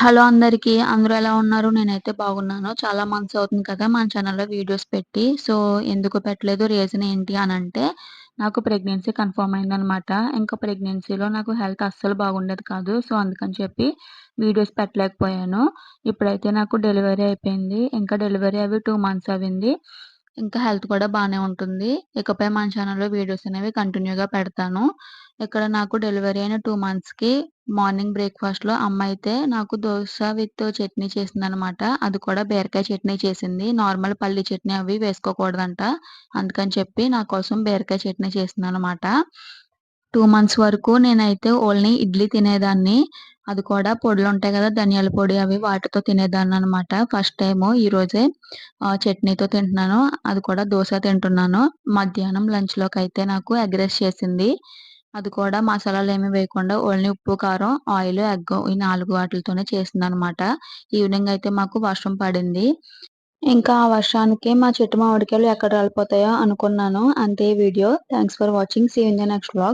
Hello అందరికీ. అందరూ ఎలా ఉన్నారు? నేనైతే బాగున్నాను. చాలా మంత్స్ అవుతుంది కదా! మన ఛానెల్‌లో వీడియోస్ పెట్టి. సో, ఎందుకు పెట్టలేదు, రీజన్ ఏంటి అనంటే, నాకు ప్రెగ్నెన్సీ కన్ఫర్మ్ అయిందనమాట. ఇంకా ప్రెగ్నెన్సీలో నాకు హెల్త్ అస్సలు బాగుండేది కాదు. సో, అందుకని చెప్పి వీడియోస్ పెట్టలేకపోయాను. ఇప్పుడైతే నాకు డెలివరీ అయిపోయింది. ఇంకా డెలివరీ అవి 2 మంత్స్ అవ్వింది. ఇంకా హెల్త్ కూడా బానే ఉంటుంది. ఇకపై మన ఛానెల్‌లో వీడియోస్ అనేవి కంటిన్యూగా పెడతాను. ఇక్కడ నాకు డెలివరీ అయిన 2 మంత్స్‌కి మార్నింగ్ బ్రేక్‌ఫాస్ట్‌లో అమ్మ అయితే నాకు దోస విత్ చట్నీ చేసిందనమాట. అది కూడా బీరకాయ చట్నీ చేసింది. నార్మల్ పల్లి చట్నీ అవి వేసుకోకూడదంట. అందుకని చెప్పి నా కోసం బీరకాయ చట్నీ చేసిందనమాట. 2 మంత్స్ వరకు నేనైతే ఓన్లీ ఇడ్లీ తినేదాన్ని. అది కూడా పొడులుంటాయి గదా! ధనియాల పొడి అవి వాటితో తినేదాన్ననమాట. ఫస్ట్ టైము ఈరోజే చట్నీతో తింటున్నాను. అది కూడా దోస తింటున్నాను. మధ్యాహ్నం లంచ్‌లోకైతే నాకు ఎగ్ రైస్ చేసింది. అది కూడా మసాలాలేమి వేయకుండా ఓన్లీ ఉప్పు, కారం, ఆయిల్, ఎగ్ ఈ 4 వాటిలతోనే చేసిందనమాట. ఈవినింగ్ అయితే మాకు వర్షం పడింది. ఇంకా ఆ వర్షానికి మా చెట్టు మామిడికాయలు ఎక్కడ రాలిపోతాయో అనుకున్నాను. అంతే ఈ వీడియో. Thanks for watching. See you in the next vlog.